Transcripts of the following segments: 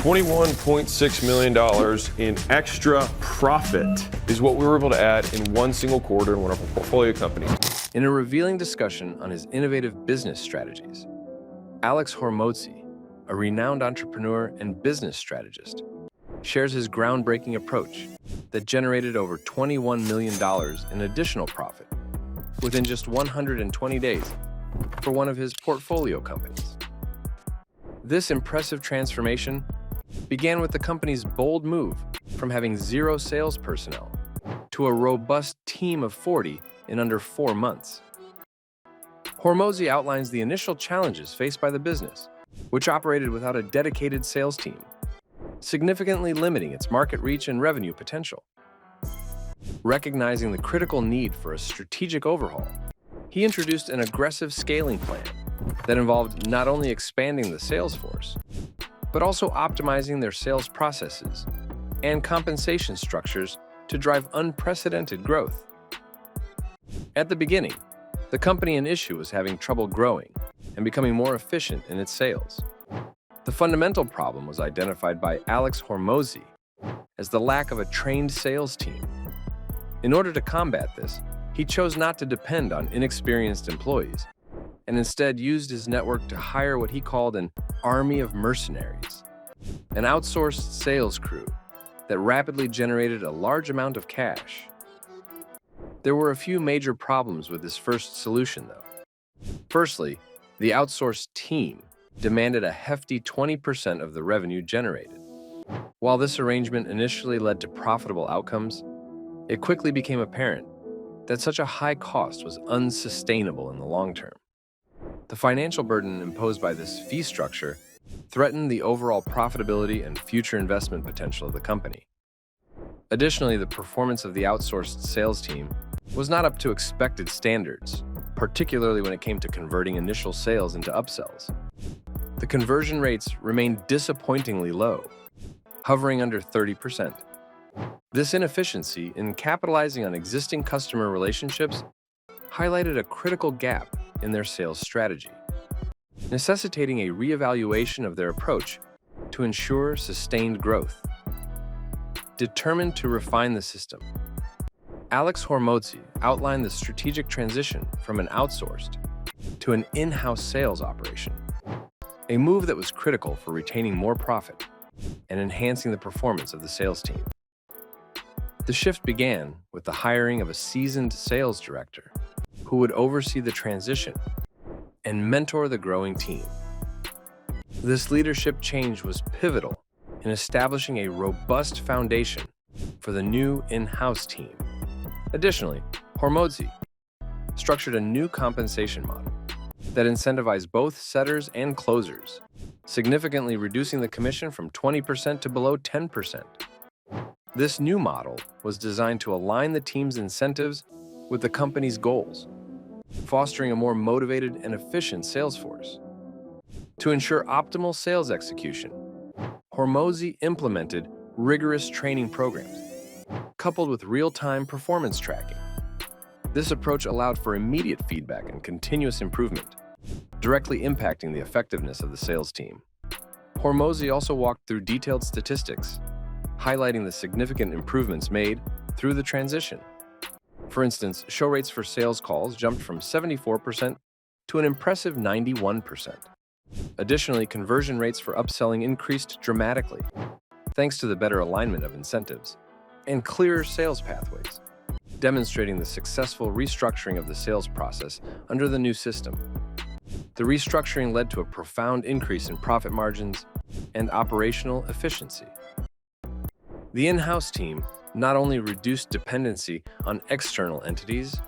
$21.6 million in extra profit is what we were able to add in one single quarter in one of our portfolio companies. In a revealing discussion on his innovative business strategies, Alex Hormozi, a renowned entrepreneur and business strategist, shares his groundbreaking approach that generated over $21 million in additional profit within just 120 days for one of his portfolio companies. This impressive transformation began with the company's bold move from having 0 sales personnel to a robust team of 40 in under 4 months. Hormozi outlines the initial challenges faced by the business, which operated without a dedicated sales team, significantly limiting its market reach and revenue potential. Recognizing the critical need for a strategic overhaul, he introduced an aggressive scaling plan that involved not only expanding the sales force, but also optimizing their sales processes and compensation structures to drive unprecedented growth. At the beginning, the company in issue was having trouble growing and becoming more efficient in its sales. The fundamental problem was identified by Alex Hormozi as the lack of a trained sales team. In order to combat this, he chose not to depend on inexperienced employees and instead used his network to hire what he called an army of mercenaries, an outsourced sales crew that rapidly generated a large amount of cash. There were a few major problems with this first solution, though. Firstly, the outsourced team demanded a hefty 20% of the revenue generated. While this arrangement initially led to profitable outcomes, it quickly became apparent that such a high cost was unsustainable in the long term. The financial burden imposed by this fee structure threatened the overall profitability and future investment potential of the company. Additionally, the performance of the outsourced sales team was not up to expected standards, particularly when it came to converting initial sales into upsells. The conversion rates remained disappointingly low, hovering under 30%. This inefficiency in capitalizing on existing customer relationships highlighted a critical gap in their sales strategy, necessitating a reevaluation of their approach to ensure sustained growth. Determined to refine the system, Alex Hormozi outlined the strategic transition from an outsourced to an in-house sales operation, a move that was critical for retaining more profit and enhancing the performance of the sales team. The shift began with the hiring of a seasoned sales director who would oversee the transition and mentor the growing team. This leadership change was pivotal in establishing a robust foundation for the new in-house team. Additionally, Hormozi structured a new compensation model that incentivized both setters and closers, significantly reducing the commission from 20% to below 10%. This new model was designed to align the team's incentives with the company's goals, fostering a more motivated and efficient sales force. To ensure optimal sales execution, Hormozi implemented rigorous training programs, coupled with real-time performance tracking. This approach allowed for immediate feedback and continuous improvement, directly impacting the effectiveness of the sales team. Hormozi also walked through detailed statistics, highlighting the significant improvements made through the transition. For instance, show rates for sales calls jumped from 74% to an impressive 91%. Additionally, conversion rates for upselling increased dramatically, thanks to the better alignment of incentives and clearer sales pathways, demonstrating the successful restructuring of the sales process under the new system. The restructuring led to a profound increase in profit margins and operational efficiency. The in-house team not only reduced dependency on external entities,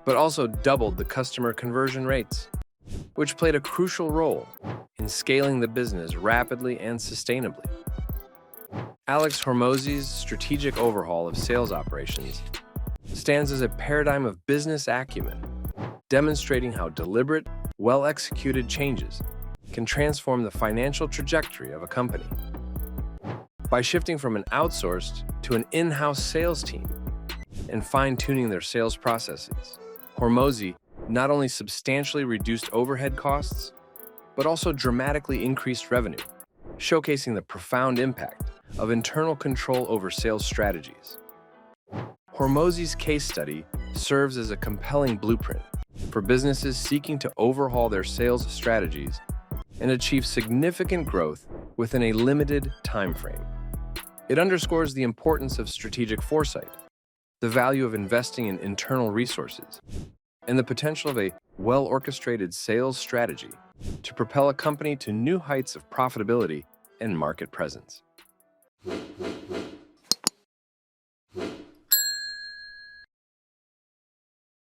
but also doubled the customer conversion rates, which played a crucial role in scaling the business rapidly and sustainably. Alex Hormozi's strategic overhaul of sales operations stands as a paradigm of business acumen, demonstrating how deliberate, well-executed changes can transform the financial trajectory of a company. By shifting from an outsourced to an in-house sales team and fine-tuning their sales processes, Hormozi not only substantially reduced overhead costs, but also dramatically increased revenue, showcasing the profound impact of internal control over sales strategies. Hormozi's case study serves as a compelling blueprint for businesses seeking to overhaul their sales strategies and achieve significant growth within a limited time frame. It underscores the importance of strategic foresight, the value of investing in internal resources, and the potential of a well-orchestrated sales strategy to propel a company to new heights of profitability and market presence.